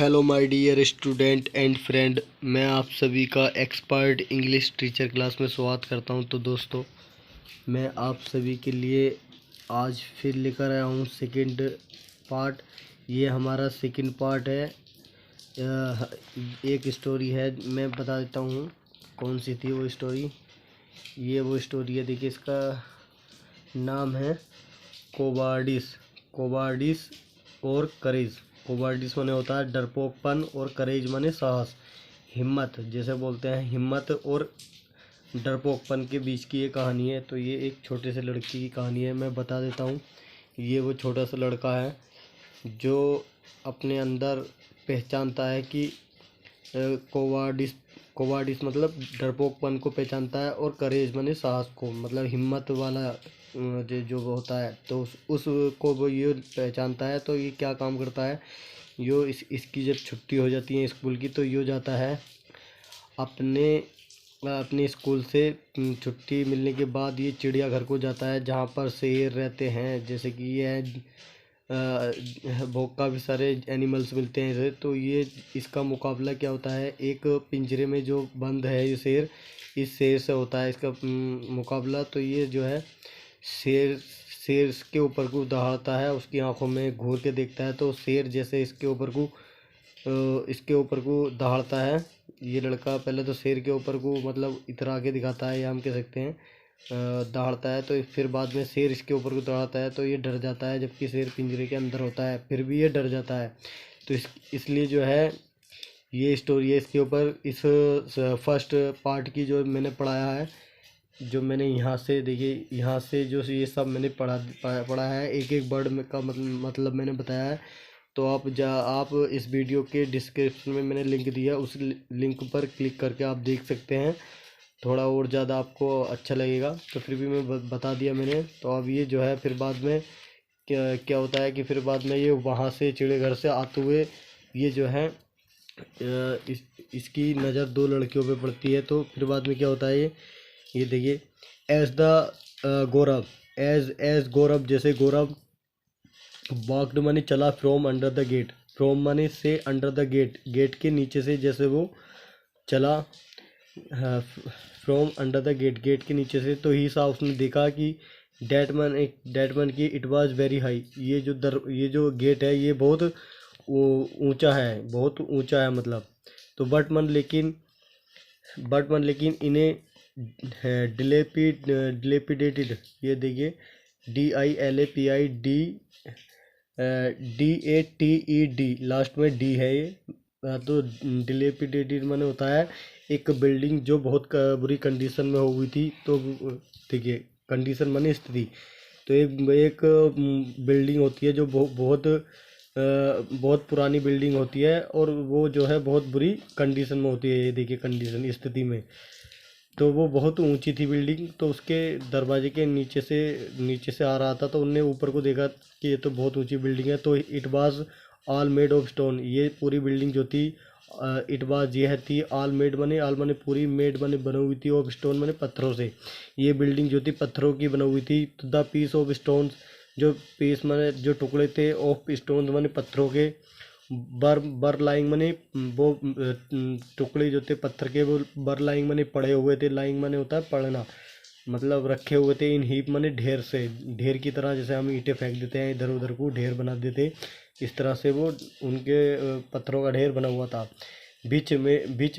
Hello my dear student and friend, मैं आप सभी का एक्सपर्ट इंग्लिश टीचर क्लास में स्वागत करता हूं। तो दोस्तों, मैं आप सभी के लिए आज फिर लेकर आया हूं सेकंड पार्ट। ये हमारा सेकंड पार्ट है। एक स्टोरी है, मैं बता देता हूं कौन सी थी वो स्टोरी। ये वो स्टोरी है, देखिए इसका नाम है कोवार्डिस। कोवार्डिस और करेज। कोवार्डिस माने होता है डरपोकपन और करेज माने साहस, हिम्मत, जैसे बोलते हैं हिम्मत और डरपोकपन के बीच की ये कहानी है। तो ये एक छोटे से लड़के की कहानी है, मैं बता देता हूँ। ये वो छोटा सा लड़का है जो अपने अंदर पहचानता है कि कोवार्डिस कोवार्डिस मतलब डरपोकपन को पहचानता है, और करेज माने साहस को, मतलब हिम्मत वाला जो होता है। तो उसको वो ये पहचानता है। तो ये क्या काम करता है, यो इसकी जब छुट्टी हो जाती है स्कूल की, तो यो जाता है अपने स्कूल से। छुट्टी मिलने के बाद ये चिड़ियाघर को जाता है, जहाँ पर शेर रहते हैं, जैसे कि ये बहुत काफ़ी सारे एनिमल्स मिलते हैं इसे। तो ये इसका मुकाबला क्या होता है, एक पिंजरे में जो बंद है ये शेर, इस शेर से होता है इसका मुकाबला। तो ये जो है शेर शेर के ऊपर को दहाड़ता है, उसकी आंखों में घूर के देखता है। तो शेर जैसे इसके ऊपर को दहाड़ता है, ये लड़का पहले तो शेर के ऊपर को मतलब इतरा के दिखाता है, या हम कह सकते हैं दहाड़ता है। तो फिर बाद में शेर इसके ऊपर को दहाड़ता है, तो ये डर जाता है, जबकि शेर पिंजरे के अंदर होता है, फिर भी ये डर जाता है। तो इसलिए जो है ये स्टोरी है इसके ऊपर। इस फर्स्ट पार्ट की जो मैंने पढ़ाया है, जो मैंने यहाँ से देखिए, यहाँ से जो ये सब मैंने पढ़ा है, एक एक वर्ड में का मतलब मैंने बताया है। तो आप इस वीडियो के डिस्क्रिप्शन में मैंने लिंक दिया, उस लिंक पर क्लिक करके आप देख सकते हैं। थोड़ा और ज़्यादा आपको अच्छा लगेगा, तो फिर भी मैं बता दिया मैंने। तो अब ये जो है फिर बाद में क्या क्या होता है कि फिर बाद में ये वहाँ से चिड़ियाघर से आते हुए ये जो है इसकी नज़र दो लड़कियों पे पड़ती है। तो फिर बाद में क्या होता है, ये देखिए, as the Gaurav, as Gaurav, जैसे गौरव वॉक्ड माने चला, from under the gate, from माने से, अंडर द गेट, गेट के नीचे से जैसे वो चला, from under the gate, gate के नीचे से। तो ही सा, उसने देखा कि डेटमन की इट वाज वेरी हाई, ये जो गेट है ये बहुत ऊंचा है, बहुत ऊंचा है मतलब। तो बट मन लेकिन इन्हें डिलेपिडेटेड, ये देखिए DILAPIDDATED, लास्ट में डी है ये। तो डिलेपिडेटेड माने होता है एक बिल्डिंग जो बहुत बुरी कंडीशन में हो गई थी। तो देखिए, कंडीशन माने स्थिति। तो एक बिल्डिंग होती है जो बहुत पुरानी बिल्डिंग होती है, और वो जो है बहुत बुरी कंडीशन में होती है। ये देखिए कंडीशन, स्थिति में। तो वो बहुत ऊंची थी बिल्डिंग, तो उसके दरवाजे के नीचे से आ रहा था, तो उनने ऊपर को देखा कि ये तो बहुत ऊंची बिल्डिंग है। तो it was all made of stone, ये पूरी बिल्डिंग जो थी, इट वाज ये थी, ऑल माने पूरी, मेड माने बनी हुई थी, ऑफ स्टोन माने पत्थरों से। ये बिल्डिंग जो थी पत्थरों की बनी हुई थी। तो द पीस ऑफ स्टोन्स, जो पीस माने जो टुकड़े थे, ऑफ स्टोन माने पत्थरों के, बर लाइंग माने वो टुकड़े जो थे पत्थर के, वो बर लाइंग माने पड़े हुए थे। लाइंग माने होता है पड़ना, मतलब रखे हुए थे। इन हीप माने ढेर से, ढेर की तरह, जैसे हम ईंटें फेंक देते हैं इधर उधर को ढेर बना देते, इस तरह से वो उनके पत्थरों का ढेर बना हुआ था। बीच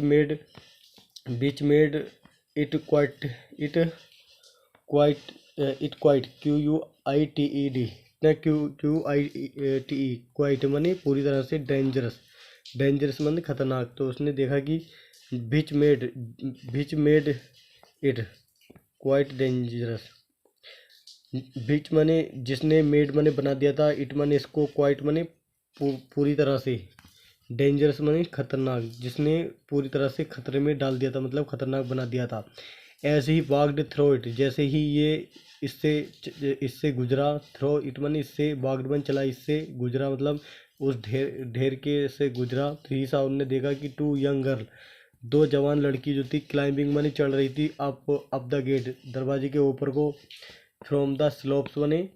मेड इट क्वाइट QUITED ना, QUITE, क्वाइट माने पूरी तरह से डेंजरस, डेंजरस माने खतरनाक। तो उसने देखा कि बीच मेड इट क्वाइट डेंजरस, बीच माने जिसने, मेड माने बना दिया था, इट माने इसको, क्वाइट माने पूरी तरह से, डेंजरस माने खतरनाक, जिसने पूरी तरह से खतरे में डाल दिया था, मतलब खतरनाक बना दिया था। ऐसे ही वाग्ड थ्रो इट, जैसे ही ये इससे गुजरा, थ्रो इट माने इससे, वाग्ड मन चला, इससे गुजरा मतलब उस ढेर के से गुजरा। तो ही साहब ने देखा कि टू यंग गर्ल, दो जवान लड़की जो थी, क्लाइंबिंग माने चढ़ रही थी, अप द गेट, दरवाजे के ऊपर को, फ्रॉम द स्लोप्स माने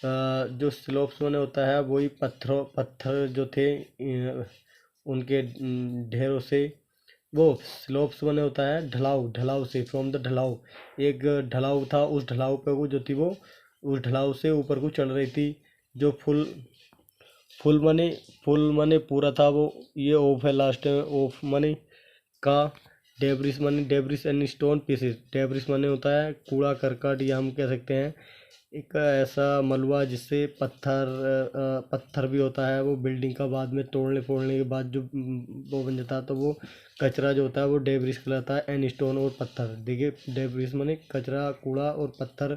जो स्लोप्स माने होता है वही पत्थर जो थे, उनके ढेरों से, वो स्लोप्स बने होता है ढलाव, ढलाव से, फ्रॉम द ढलाव, एक ढलाव था, उस ढलाव पे वो जो थी वो उस ढलाव से ऊपर को चढ़ रही थी, जो फुल मनी, फुल मनी पूरा था वो। ये ऑफ है लास्ट में, ऑफ मनी का। Debris money, debris and stone pieces, debris money होता है कूड़ा करकट, या हम कह सकते हैं एक ऐसा मलबा जिससे पत्थर भी होता है, वो बिल्डिंग का बाद में तोड़ने फोड़ने के बाद जो वो बन जाता है, तो वो कचरा जो होता है वो डेब्रिस कहलाता है। एंड स्टोन और पत्थर, देखिए डेब्रिस माने कचरा, कूड़ा और पत्थर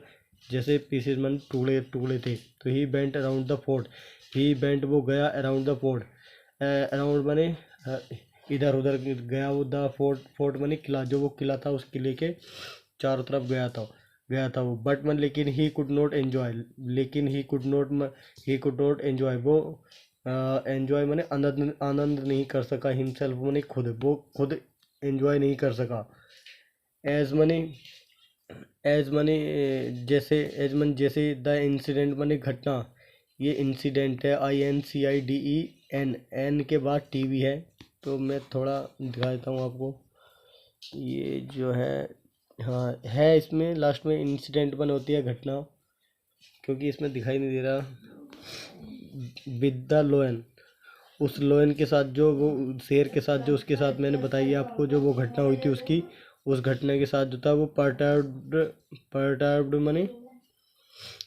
जैसे पीसेस माने टुकड़े टुकड़े थे। तो he bent around the fort, he bent वो गया अराउंड द फोर्ट, अराउंड माने इधर उधर गया वो, द फोर्ट, फोर्ट माने किला, जो वो किला था उस किले के चारों तरफ गया था वो। बट मन लेकिन ही कुड नॉट एंजॉय, लेकिन ही कुड नॉट एंजॉय, वो एंजॉय माने आनंद नहीं कर सका, हिमसेल्फ माने खुद, वो खुद एंजॉय नहीं कर सका। एज मनी, एज मनी जैसे, एज मन जैसे, द इंसिडेंट माने घटना, ये इंसिडेंट है, INCIDEN, एन के बाद टीवी है। तो मैं थोड़ा दिखा देता हूँ आपको, ये जो है, हाँ है इसमें लास्ट में इंसिडेंट बन होती है घटना, क्योंकि इसमें दिखाई नहीं दे रहा। विद द लोयन, उस लोयन के साथ, जो वो शेर के साथ, जो उसके साथ मैंने बताई है आपको, जो वो घटना हुई थी उसकी, उस घटना के साथ जो था वो परटर्ब्ड माने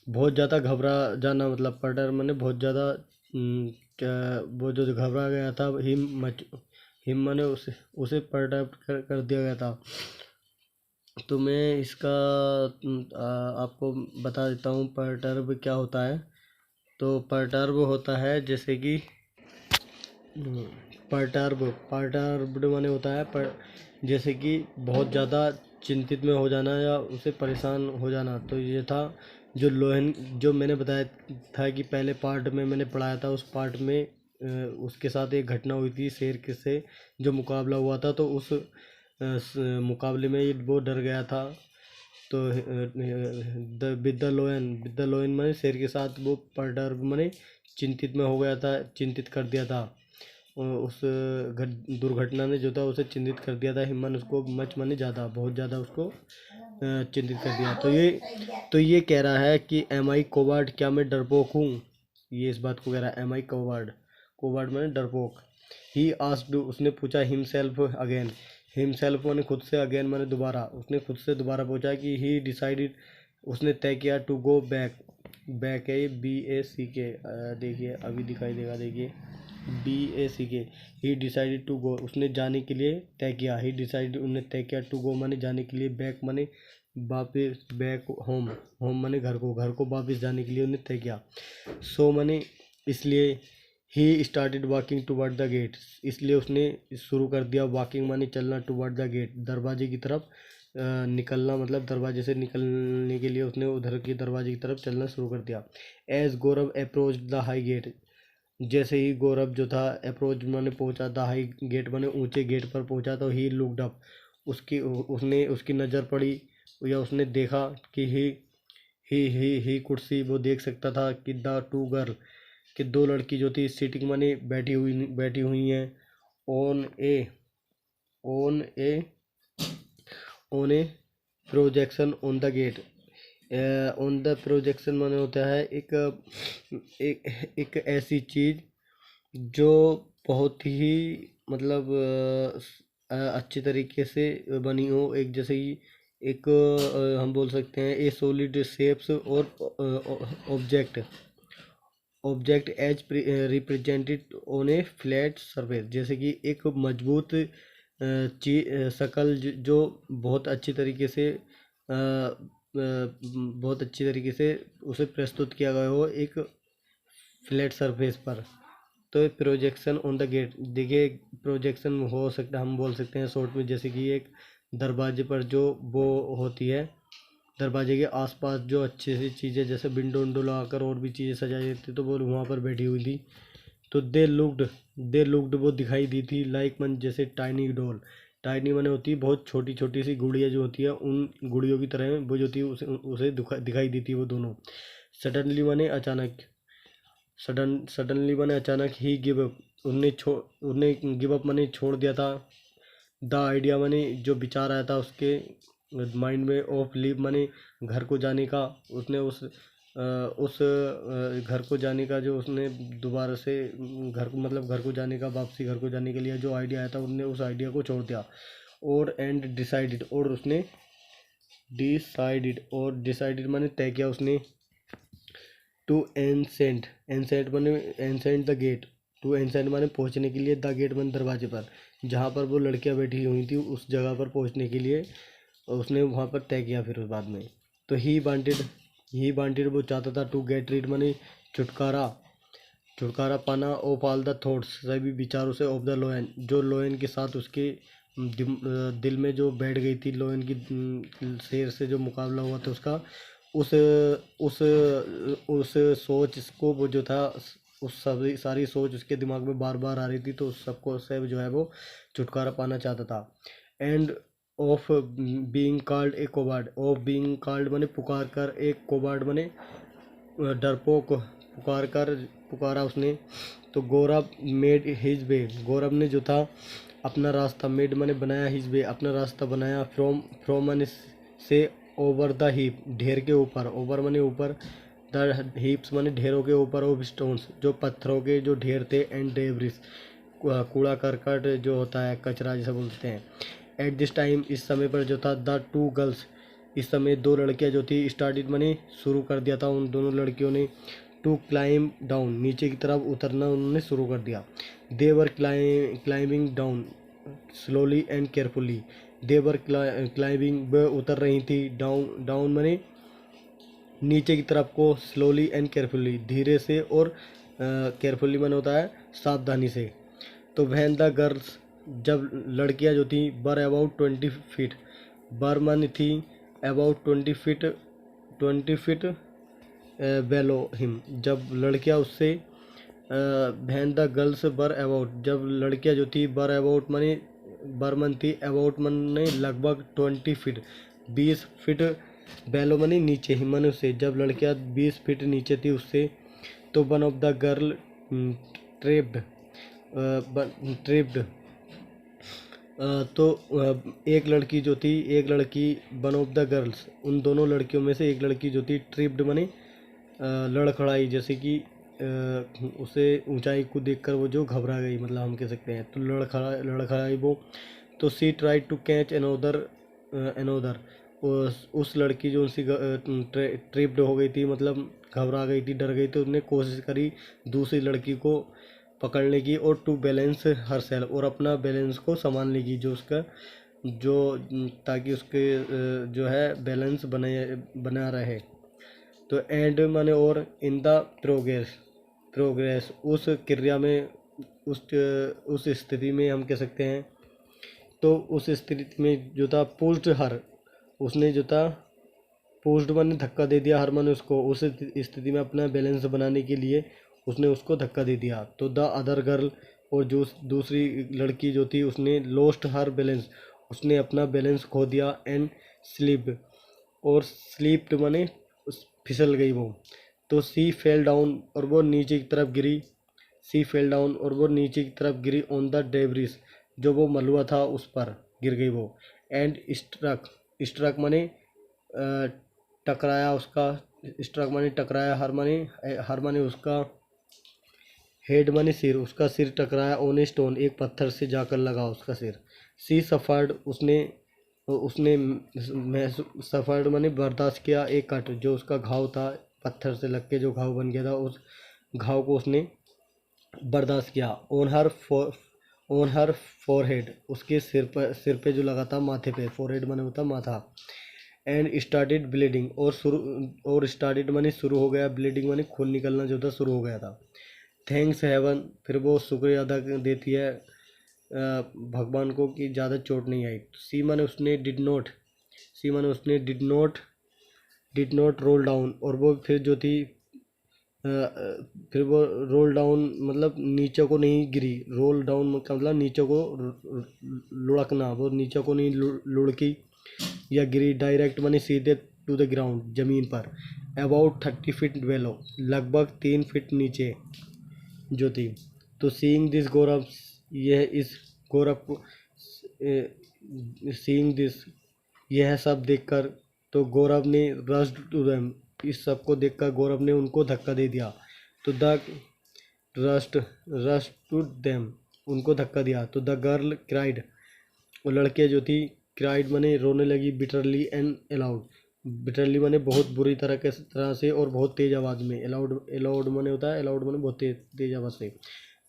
बहुत ज़्यादा घबरा जाना, मतलब परटर माने बहुत ज़्यादा वो जो घबरा गया था, हिम माने उसे परटर्ब कर दिया गया था। तो मैं इसका आपको बता देता हूँ परटर्ब क्या होता है। तो परटर्ब होता है जैसे कि परटर्ब्ड माने होता है पर, जैसे कि बहुत ज़्यादा चिंतित में हो जाना या उसे परेशान हो जाना। तो ये था जो लोहन, जो मैंने बताया था कि पहले पार्ट में मैंने पढ़ाया था, उस पार्ट में उसके साथ एक घटना हुई थी शेर के से, जो मुकाबला हुआ था, तो उस मुकाबले में वो डर गया था। तो विद द लोयन मैंने शेर के साथ वो परटर्ब मैंने चिंतित में हो गया था, चिंतित कर दिया था। उस दुर्घटना ने जो था उसे चिंतित कर दिया था, हिमन उसको मच माने ज़्यादा, बहुत ज़्यादा उसको चिंतित कर दिया। तो ये कह रहा है कि एम आई कोवार्ड, क्या मैं डरपोक हूँ, ये इस बात को कह रहा है। एम आई कोवार्ड, कोवार्ड मैंने डरपोक। ही आस्क्ड, उसने पूछा, हिमसेल्फ अगेन, हिमसेल्फ मैंने खुद से, अगेन मैंने दोबारा, उसने खुद से दोबारा पूछा कि ही डिसाइडेड, उसने तय किया, टू गो बैक, बैक है BACK, देखिए अभी दिखाई देगा, देखिए BACK, he decided to go, उसने जाने के लिए तय किया, ही डिसाइडेड उन्होंने तय किया, टू गो माने जाने के लिए, बैक माने वापस, बैक होम, होम माने घर को, घर को वापस जाने के लिए उन्हें तय किया। सो माने इसलिए, he started walking toward the gate, इसलिए उसने शुरू कर दिया वॉकिंग माने चलना, टूवर्ड द गेट, दरवाजे की तरफ निकलना, मतलब दरवाजे से निकलने के लिए उसने उधर की दरवाजे की तरफ चलना शुरू कर दिया। As Gaurav approach the high gate, जैसे ही गौरव जो था अप्रोच माने पहुंचा, था हाई गेट माने ऊंचे गेट पर पहुंचा, तो ही लुक्ड अप, उसने उसकी नज़र पड़ी, या उसने देखा कि ही कुर्सी, वो देख सकता था कि द टू गर्ल, कि दो लड़की जो थी सीटिंग माने बैठी हुई हैं, on a on a on a projection on the gate, on the projection माने होता है एक ऐसी चीज़ जो बहुत ही, मतलब अच्छी तरीके से बनी हो, एक जैसे ही एक हम बोल सकते हैं ए सॉलिड शेप्स और object, object as represented on a flat surface, जैसे कि एक मजबूत शकल जो बहुत अच्छी तरीके से बहुत अच्छी तरीके से उसे प्रस्तुत किया गया हो एक फ्लैट सरफेस पर। तो प्रोजेक्शन ऑन द गेट, देखिए प्रोजेक्शन हो सकता है, हम बोल सकते हैं शॉर्ट में, जैसे कि एक दरवाजे पर जो वो होती है, दरवाजे के आसपास जो अच्छी सी चीज़ें, जैसे विंडो विंडो लगाकर और भी चीज़ें सजाई जाती, तो वो वहाँ पर बैठी हुई थी। तो दे लुक्ड वो दिखाई दी थी, लाइक मन जैसे टाइनी डॉल, टाइनी माने होती है बहुत छोटी छोटी सी गुड़िया जो होती है, उन गुड़ियों की तरह वो जो थी उसे दिखाई दी थी वो दोनों। सडनली माने अचानक, सडनली माने अचानक, ही गिव अप, उन्हें गिव अप माने छोड़ दिया था। द आइडिया माने जो विचार आया था उसके माइंड में, ऑफ लीव माने घर को जाने का, उसने उस घर को जाने का जो उसने दोबारा से घर को मतलब घर को जाने का, वापसी घर को जाने के लिए जो आइडिया आया था उन्होंने उस आइडिया को छोड़ दिया। और एंड डिसाइडेड, और उसने डिसाइडेड माने तय किया उसने, टू एनसेंट माने ascend the gate, to ascend माने पहुंचने के लिए, द गेट माने दरवाजे पर, जहाँ पर वो लड़कियां बैठी हुई थी उस जगह पर पहुंचने के लिए उसने वहाँ पर तय किया। फिर बाद में तो ही वांटेड वो चाहता था, टू गेट रीड माने छुटकारा पाना, ऑफ ऑल द थॉट्स सभी विचारों से, ऑफ द लोयन जो लोयन के साथ उसके दिल में जो बैठ गई थी, लोयन की शेर से जो मुकाबला हुआ था उसका, उस उस उस सोच को वो जो था, उस सारी सोच उसके दिमाग में बार बार आ रही थी, तो उस सबको से जो है वो छुटकारा पाना चाहता था। And of being called a coward, of being called माने पुकार कर, एक कोबार्ड माने डरपोक पुकारा उसने। तो गौरव मेड हिज वे, गौरव ने जो था अपना रास्ता, मेड माने बनाया, हिज वे अपना रास्ता बनाया, फ्रॉम माने से, ओवर द हीप ढेर के ऊपर, ओवर माने ऊपर, द हीप्स माने ढेरों के ऊपर, ऑफ स्टोन्स जो पत्थरों के जो ढेर थे, एंड डेब्रिस कूड़ा करकट जो होता है, कचरा जैसा बोलते हैं। एट दिस टाइम इस समय पर जो था, द टू गर्ल्स इस समय दो लड़कियां जो थी, स्टार्टेड माने शुरू कर दिया था उन दोनों लड़कियों ने, टू क्लाइम डाउन नीचे की तरफ उतरना उन्होंने शुरू कर दिया। They were climbing down slowly and carefully, they were climbing वह उतर रही थी, डाउन माने नीचे की तरफ को, स्लोली एंड केयरफुली धीरे से, और केयरफुली माने होता है सावधानी से। तो वैन द गर्ल्स जब लड़कियां जो थी, बर अबाउट 20 फीट, बर माने थी अबाउट 20 फीट बेलो हिम, जब लड़कियां उससे, वैन द गर्ल्स बर अबाउट जब लड़कियां जो थी, बर अबाउट माने बर मन थी, अबाउट माने लगभग 20 फीट 20 फीट, बेलो माने नीचे, हिम माने उससे, जब लड़कियां 20 फीट नीचे थी उससे। तो one of the girl tripped तो एक लड़की जो थी, एक लड़की, वन ऑफ द गर्ल्स उन दोनों लड़कियों में से एक लड़की जो थी, ट्रिप्ड माने लड़खड़ाई, जैसे कि उसे ऊंचाई को देखकर वो जो घबरा गई, मतलब हम कह सकते हैं, तो लड़खड़ाई वो। तो सी ट्राई टू कैच अनोदर उस लड़की जो उनसे ट्रिप्ड हो गई थी, मतलब घबरा गई थी, डर गई, तो उसने कोशिश करी दूसरी लड़की को पकड़ने की, और टू बैलेंस हर सेल्फ और अपना बैलेंस को संभालने की, जो उसका जो ताकि उसके जो है बैलेंस बना रहे। तो एंड माने और, इन द प्रोग्रेस उस क्रिया में, उस स्थिति में हम कह सकते हैं। तो उस स्थिति में जो था, पुश्ड हर उसने जो था, पुश्ड माने धक्का दे दिया, हर माने उसको, उस स्थिति में अपना बैलेंस बनाने के लिए उसने उसको धक्का दे दिया। तो द अदर गर्ल और जो दूसरी लड़की जो थी, उसने लोस्ट हर बैलेंस उसने अपना बैलेंस खो दिया, एंड स्लिप और स्लीप्ड माने फिसल गई वो। तो सी फेल डाउन और वो नीचे की तरफ गिरी, सी फेल डाउन और वो नीचे की तरफ गिरी, ऑन द डेब्रिस जो वो मलबा था उस पर गिर गई वो। एंड स्ट्रक माने टकराया उसका, स्ट्रक माने टकराया, हर माने उसका, हेड माने सिर, उसका सिर टकराया, ऑन ए स्टोन एक पत्थर से जाकर लगा उसका सिर। सी सफर्ड उसने उसने सफर्ड माने बर्दाश्त किया, एक कट जो उसका घाव था, पत्थर से लग के जो घाव बन गया था, उस घाव को उसने बर्दाश्त किया। ऑन हर फोरहेड उसके सिर पे जो लगा था, माथे पे, फोरहेड माने होता माथा। एंड स्टार्टेड ब्लीडिंग और स्टार्टेड माने शुरू हो गया, ब्लीडिंग माने खून निकलना जो था शुरू हो गया था। थैंक्स हेवन फिर वो शुक्रिया अदा देती है भगवान को कि ज़्यादा चोट नहीं आई। सी माने उसने डिड नॉट रोल डाउन और वो फिर जो थी फिर वो रोल डाउन मतलब नीचे को नहीं गिरी, रोल डाउन मतलब नीचे को लुढ़कना, वो नीचे को नहीं लुढ़की या गिरी, डायरेक्ट माने सीधे टू द ग्राउंड ज़मीन पर, अबाउट 30 फीट बेलो लगभग 3 फीट नीचे जो थी। तो सीइंग दिस गौरव, यह इस गौरव को सीइंग दिस, यह सब देखकर, तो गौरव ने रश्ड टू देम, इस सब को देखकर गौरव ने उनको धक्का दे दिया। तो द रश्ड टू देम, उनको धक्का दिया। तो द गर्ल क्राइड, वो लड़के जो थी, क्राइड माने रोने लगी, बिटरली एंड अलाउड, बिटरली माने बहुत बुरी तरह से और बहुत तेज आवाज़ में, अलाउड माने होता है, अलाउड माने बहुत तेज आवाज़ से।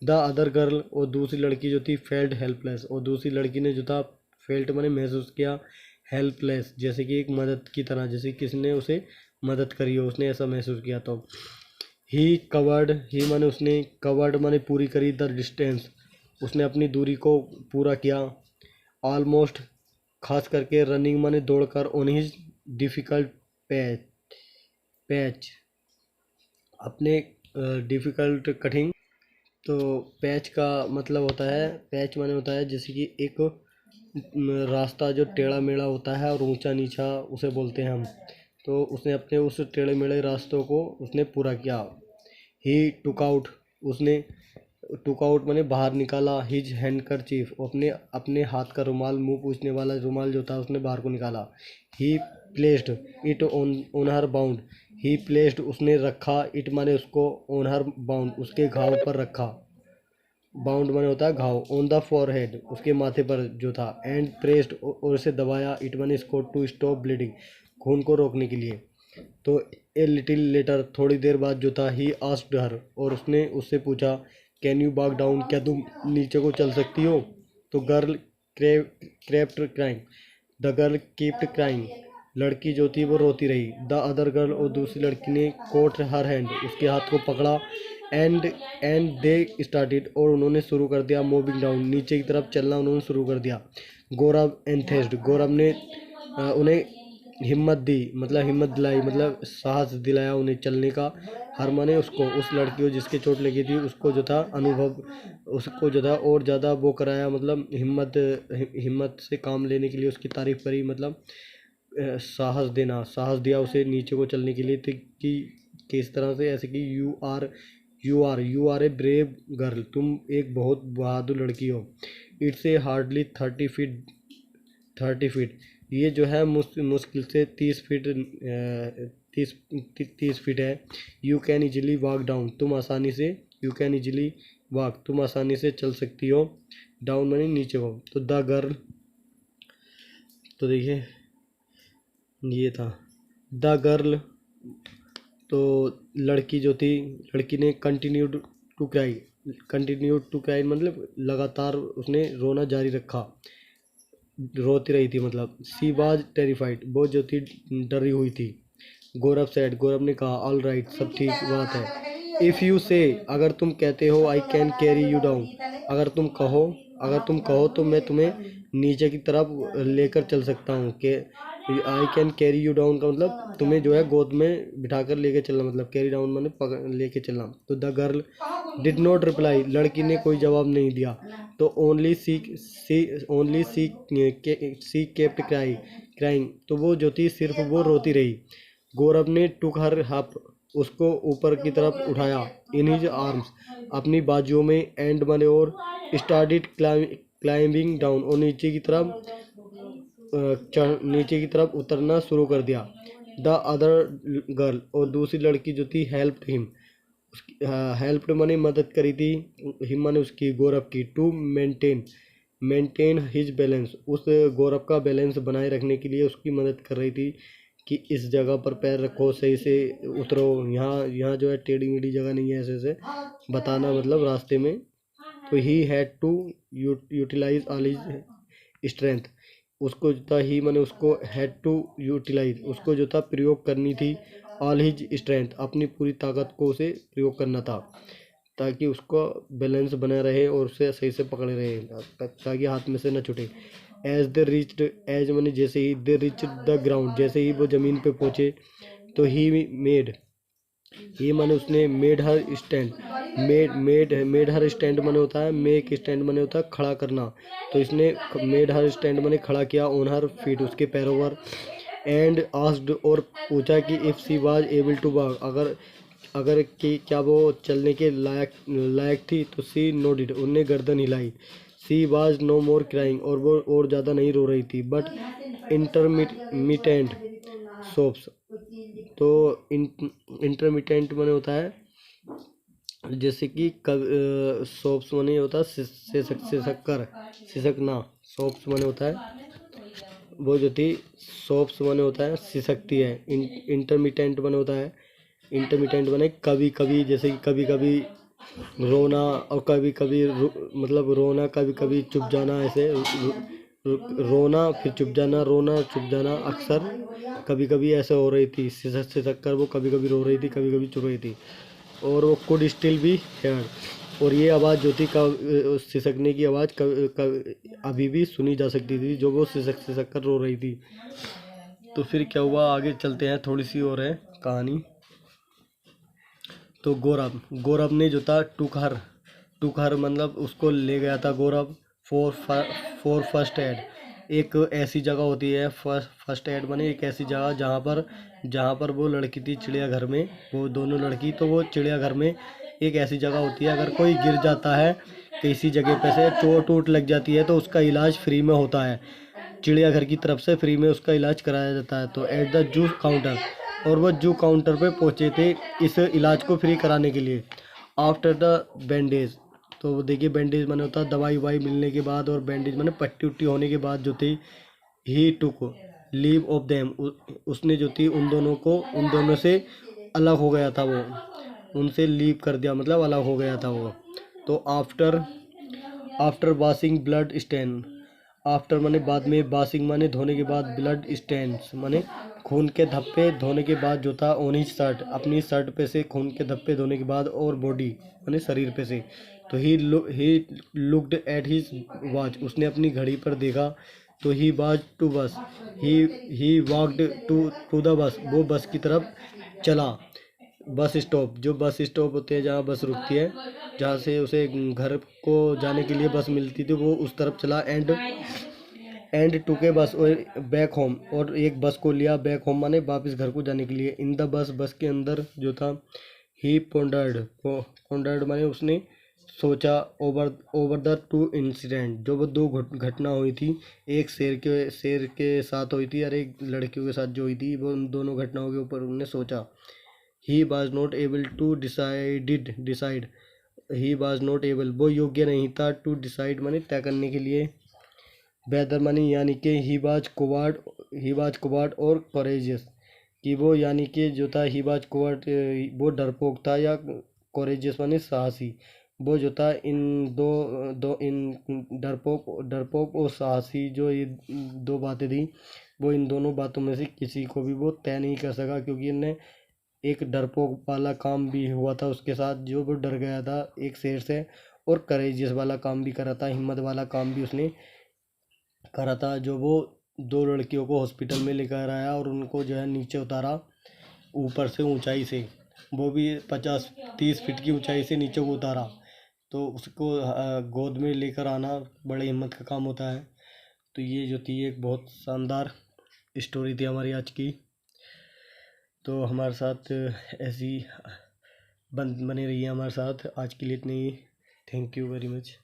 द अदर गर्ल, और दूसरी लड़की जो थी, फेल्ट हेल्पलेस, और दूसरी लड़की ने जो था फेल्ट माने महसूस किया, हेल्पलेस जैसे कि एक मदद की तरह, जैसे किसी ने उसे मदद करी हो, उसने ऐसा महसूस किया। तो ही कवर्ड, ही माने उसने, कवर्ड माने पूरी करी, द डिस्टेंस, उसने अपनी दूरी को पूरा किया। ऑलमोस्ट, खास करके रनिंग माने दौड़कर, ऑन हिज डिफ़िकल्ट पैच, अपने डिफ़िकल्ट कठिन। तो पैच का मतलब होता है, पैच माने होता है जैसे कि एक रास्ता जो टेढ़ा मेढ़ा होता है और ऊंचा नीचा, उसे बोलते हैं हम। तो उसने अपने उस टेढ़े मेढ़े रास्तों को उसने पूरा किया। ही टुक आउट, उसने टुक आउट माने बाहर निकाला, हिज हैंडकरचीफ, अपने अपने हाथ का रुमाल, मुंह पूछने वाला रुमाल जो था, उसने बाहर को निकाला। ही placed it on her bound, he placed, उसने रखा, इट माने उसको, ऑन हर बाउंड, उसके घाव पर रखा, बाउंड माने होता है घाव, ऑन द फॉरहेड, उसके माथे पर जो था, एंड प्रेस्ड, और उसे दबाया, इट माने इसको, टू स्टॉप ब्लीडिंग, खून को रोकने के लिए। तो ए लिटिल लेटर, थोड़ी देर बाद जो था, ही आस्क्ड हर, और उसने उससे पूछा, कैन यू वॉक डाउन, क्या तुम नीचे को चल सकती हो। तो girl crept crying, the girl kept crying, लड़की जो थी वो रोती रही। द अदर गर्ल, और दूसरी लड़की ने, कोट हर हैंड, उसके हाथ को पकड़ा, एंड दे स्टार्टेड, और उन्होंने शुरू कर दिया, मूविंग डाउन, नीचे की तरफ चलना उन्होंने शुरू कर दिया। गौरव एंथेस्ड, गौरव ने उन्हें हिम्मत दी, मतलब हिम्मत दिलाई, मतलब साहस दिलाया उन्हें चलने का। हर माने उसको, उस लड़की को जिसके चोट लगी थी, उसको जो था अनुभव, उसको जो था और ज़्यादा वो कराया, मतलब हिम्मत से काम लेने के लिए उसकी तारीफ करी, मतलब साहस दिया उसे नीचे को चलने के लिए। तो कि किस तरह से, ऐसे कि you are a brave girl, तुम एक बहुत बहादुर लड़की हो। इट्स ए हार्डली 30 फीट, ये जो है मुश्किल से 30 फीट, 30 फीट है। You can easily walk down, तुम आसानी से, यू कैन इजीली वॉक, तुम आसानी से चल सकती हो, डाउन मानी नीचे हो। तो द गर्ल, तो देखिए ये था द गर्ल, तो लड़की जो थी, लड़की ने कंटिन्यूड टू क्राई, मतलब लगातार उसने रोना जारी रखा, रोती रही थी, मतलब सी वाज टेरिफाइड, वो जो थी डरी हुई थी। गौरव सेड, गौरव ने कहा, ऑल राइट, सब ठीक बात है। इफ़ यू से, अगर तुम कहते हो, I can carry you down, अगर तुम कहो तो मैं तुम्हें नीचे की तरफ लेकर चल सकता हूँ। कि I can carry you down का मतलब तुम्हें जो है गोद में बिठाकर लेके चलना, मतलब कैरी डाउन माने लेके चलना। तो the girl did not reply, लड़की ने कोई जवाब नहीं दिया। तो ओनली सी केप्ट क्राइंग, तो वो जो थी सिर्फ वो रोती रही। गौरव ने टुक हर हप, उसको ऊपर की तरफ उठाया, इन हिज आर्म्स, अपनी बाजुओं में, एंड माने और, स्टार्टेड क्लाइंबिंग डाउन, और नीचे की तरफ उतरना शुरू कर दिया। द अदर गर्ल, और दूसरी लड़की जो थी, हेल्प्ड हिम, हेल्प्ड माने मदद करी थी, हिम माने उसकी, गौरव की, टू मेंटेन हिज बैलेंस, उस गौरव का बैलेंस बनाए रखने के लिए उसकी मदद कर रही थी, कि इस जगह पर पैर रखो, सही से उतरो, यहाँ जो है टेढ़ी मेढ़ी जगह नहीं है, ऐसे बताना, मतलब रास्ते में। तो he had to utilise all his strength, उसको जो था, ही माने उसको, हैड टू यूटिलाइज, उसको जो था प्रयोग करनी थी, ऑल हिज स्ट्रेंथ, अपनी पूरी ताकत को उसे प्रयोग करना था, ताकि उसको बैलेंस बना रहे और उसे सही से पकड़े रहे, ताकि हाथ में से न छूटे। एज दे रिच्ड, एज माने जैसे ही, दे रिच्ड द ग्राउंड, जैसे ही वो ज़मीन पे पहुँचे, तो ही माने उसने, made her stand, made her stand माने होता है, मेक स्टैंड माने होता है खड़ा करना। तो इसने मेड हर स्टैंड माने खड़ा किया, ऑन हर फीट, उसके पैरों पर, एंड आस्क्ड, और पूछा कि if she was able to walk, अगर कि क्या वो चलने के लायक थी, तो सी नोडिड, उनने गर्दन हिलाई। She was no more crying, और वो और ज़्यादा नहीं रो रही थी। बट इंटरमिटेंट सोप्स, तो इंटरमिटेंट माने होता है जैसे कि सोप्स माने होता है सिसकना। सोप्स माने होता है वो जो थी, सोप्स माने होता है सिसकती है। इंटरमिटेंट माने होता है, इंटरमिटेंट माने कभी कभी, जैसे कि कभी कभी रोना, और कभी कभी मतलब रोना, कभी कभी चुप जाना, ऐसे रोना फिर चुप जाना, रोना चुप जाना। अक्सर कभी कभी ऐसे हो रही थी, सिसक कर वो कभी कभी रो रही थी, कभी कभी चुप रही थी। और वो कुड स्टिल बी हेयर्ड, और ये आवाज़ जो थी सिसकने की आवाज़ अभी भी सुनी जा सकती थी, जो वो सिसक सिसक कर रो रही थी। तो फिर क्या हुआ, आगे चलते हैं, थोड़ी सी और है कहानी। तो गौरव ने जो था टुक हर मतलब उसको ले गया था गौरव फॉर फर्स्ट एड। एक ऐसी जगह होती है, फर्स्ट एड माने एक ऐसी जगह जहाँ पर वो लड़की थी चिड़ियाघर में, वो दोनों लड़की, तो वो चिड़ियाघर में एक ऐसी जगह होती है, अगर कोई गिर जाता है किसी जगह पे से, चोट वोट लग जाती है, तो उसका इलाज फ्री में होता है, चिड़ियाघर की तरफ से फ्री में उसका इलाज कराया जाता है। तो एट द जू काउंटर, और वो जू काउंटर पे पहुंचे थे इस इलाज को फ्री कराने के लिए। आफ्टर द बैंडेज, तो वो देखिए बैंडेज माने होता है दवाई ववाई मिलने के बाद, और बैंडेज माने पट्टी उट्टी होने के बाद जो थी, ही टुक लीव ऑफ देम, उसने जो थी उन दोनों से अलग हो गया था, वो उनसे लीव कर दिया, मतलब अलग हो गया था वो। तो after washing blood stain, after माने बाद में, वॉशिंग माने धोने के बाद, ब्लड स्टेन्स माने खून के धब्बे धोने के बाद जो था, ऑन हिज शर्ट, अपनी शर्ट पे से खून के धब्बे धोने के बाद, और बॉडी माने शरीर पे से। तो he looked at his watch, उसने अपनी घड़ी पर देखा। तो ही वाज टू बस, he walked to the bus, वो बस की तरफ चला। बस स्टॉप, जो बस स्टॉप होते हैं जहाँ बस रुकती है, जहाँ से उसे घर को जाने के लिए बस मिलती थी, वो उस तरफ चला। एंड टू के बस और बैक होम, और एक बस को लिया बैक होम माने वापस घर को जाने के लिए। इन द बस के अंदर जो था, ही पोंडर्ड माने उसने सोचा, ओवर द टू इंसिडेंट, जो वो दो घटना हुई थी, एक शेर के साथ हुई थी, और एक लड़कियों के साथ जो हुई थी, वो उन दोनों घटनाओं के ऊपर उन्होंने सोचा। He was not able to decide, he was not able, वो योग्य नहीं था, टू डिसाइड माने तय करने के लिए, वेदर मानी यानी कि ही वाज कोवार्ड और कोरेजियस, कि वो यानी कि जो था ही वाज कोवार्ड, वो डरपोक था, या कोरेजियस मानी साहसी। वो जो था इन इन डरपोक और साहसी, जो ये दो बातें थी, वो इन दोनों बातों में से किसी को भी वो तय नहीं कर सका, क्योंकि इन्हें एक डरपोक वाला काम भी हुआ था उसके साथ, जो वो डर गया था एक शेर से, और करेजियस वाला काम भी करा था, हिम्मत वाला काम भी उसने करा था, जो वो दो लड़कियों को हॉस्पिटल में लेकर आया, और उनको जो है नीचे उतारा ऊपर से ऊंचाई से, वो भी 50-30 फीट की ऊंचाई से नीचे को उतारा। तो उसको गोद में लेकर आना बड़े हिम्मत का काम होता है। तो ये जो थी एक बहुत शानदार स्टोरी थी हमारी आज की। तो हमारे साथ ऐसी बने रही है हमारे साथ, आज के लिए इतनी ही। Thank you very much.